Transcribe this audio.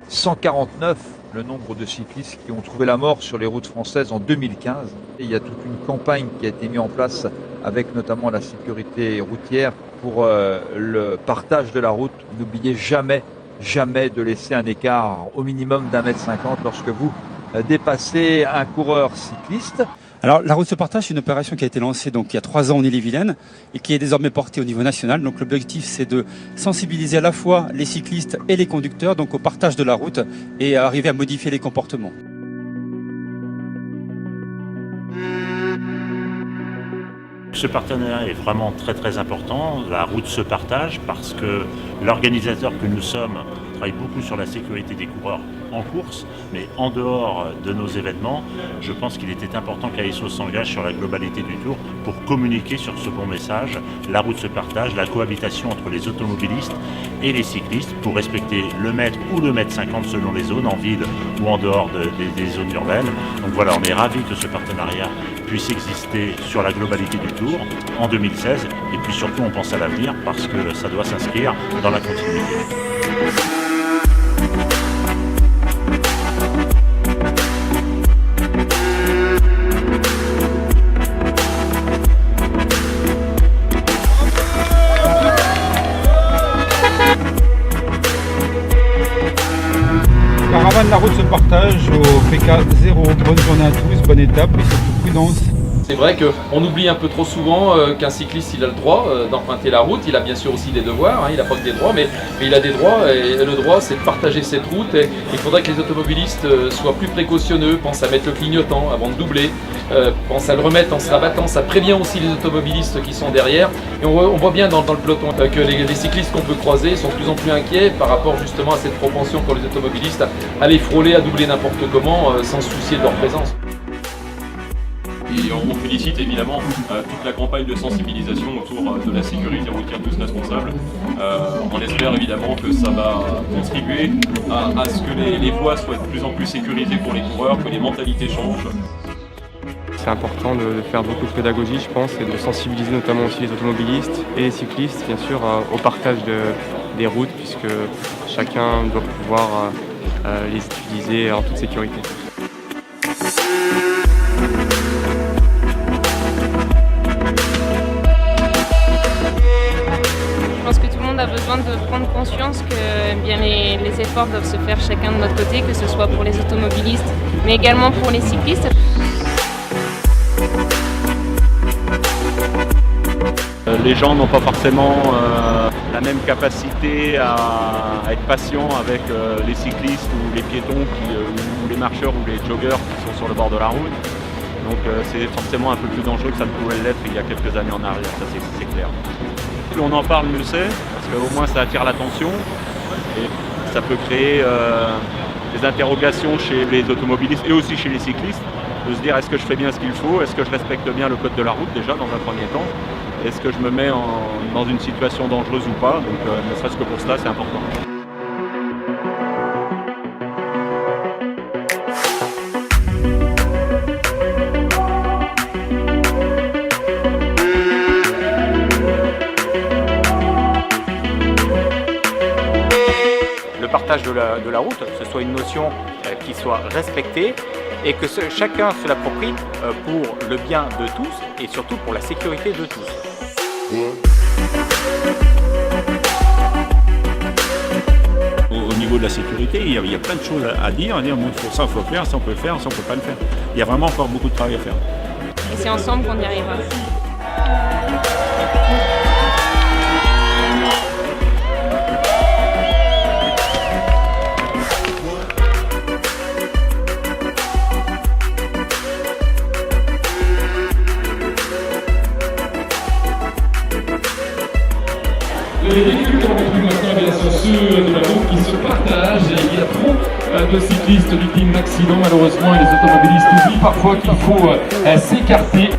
149 le nombre de cyclistes qui ont trouvé la mort sur les routes françaises en 2015. Et il y a toute une campagne qui a été mise en place avec notamment la sécurité routière pour le partage de la route. N'oubliez jamais de laisser un écart au minimum d'1,50 m lorsque vous dépassez un coureur cycliste. Alors, la route se partage, c'est une opération qui a été lancée donc il y a 3 ans en Ille-et-Vilaine et qui est désormais portée au niveau national. Donc, l'objectif, c'est de sensibiliser à la fois les cyclistes et les conducteurs donc au partage de la route et à arriver à modifier les comportements. Ce partenariat est vraiment très important. La route se partage parce que l'organisateur que nous sommes travaille beaucoup sur la sécurité des coureurs en course, mais en dehors de nos événements, je pense qu'il était important qu'ASO s'engage sur la globalité du Tour pour communiquer sur ce bon message. La route se partage, la cohabitation entre les automobilistes et les cyclistes pour respecter le mètre ou le mètre 50 selon les zones, en ville ou en dehors des zones urbaines. Donc voilà, on est ravis que ce partenariat puisse exister sur la globalité du Tour en 2016 et puis surtout on pense à l'avenir parce que ça doit s'inscrire dans la continuité. Caravane, la route se partage au PK0. Bonne journée à tous, bonne étape et surtout prudence. C'est vrai qu'on oublie un peu trop souvent qu'un cycliste il a le droit d'emprunter la route, il a bien sûr aussi des devoirs, il n'a pas que des droits, mais il a des droits et le droit c'est de partager cette route et il faudrait que les automobilistes soient plus précautionneux, pensent à mettre le clignotant avant de doubler, pensent à le remettre en se rabattant, ça prévient aussi les automobilistes qui sont derrière et on voit bien dans le peloton que les cyclistes qu'on peut croiser sont de plus en plus inquiets par rapport justement à cette propension qu'ont les automobilistes à les frôler, à doubler n'importe comment sans se soucier de leur présence. Et on félicite évidemment toute la campagne de sensibilisation autour de la sécurité routière tous responsables. On espère évidemment que ça va contribuer à ce que les voies soient de plus en plus sécurisées pour les coureurs, que les mentalités changent. C'est important de faire beaucoup de pédagogie, je pense, et de sensibiliser notamment aussi les automobilistes et les cyclistes, bien sûr, au partage des routes, puisque chacun doit pouvoir les utiliser en toute sécurité. Je pense que tout le monde a besoin de prendre conscience que les efforts doivent se faire chacun de notre côté, que ce soit pour les automobilistes, mais également pour les cyclistes. Les gens n'ont pas forcément la même capacité à être patients avec les cyclistes ou les piétons ou les marcheurs ou les joggeurs qui sont sur le bord de la route. Donc c'est forcément un peu plus dangereux que ça ne pouvait l'être il y a quelques années en arrière, ça c'est clair. Plus on en parle, mieux c'est, parce qu'au moins ça attire l'attention et ça peut créer des interrogations chez les automobilistes et aussi chez les cyclistes, de se dire est-ce que je fais bien ce qu'il faut, est-ce que je respecte bien le code de la route déjà dans un premier temps, est-ce que je me mets dans une situation dangereuse ou pas, donc ne serait-ce que pour cela c'est important. Le partage de la route, ce soit une notion qui soit respectée et que chacun se l'approprie pour le bien de tous et surtout pour la sécurité de tous. Au niveau de la sécurité, il y a plein de choses à dire bon, ça il faut le faire, ça on peut le faire, ça on peut pas le faire. Il y a vraiment encore beaucoup de travail à faire. Et c'est ensemble qu'on y arrivera. Les véhicules ont plus maintenant bien sûr ceux de la route qui se partagent et il y a trop de cyclistes victimes d'accidents malheureusement et les automobilistes oublient parfois qu'il faut s'écarter.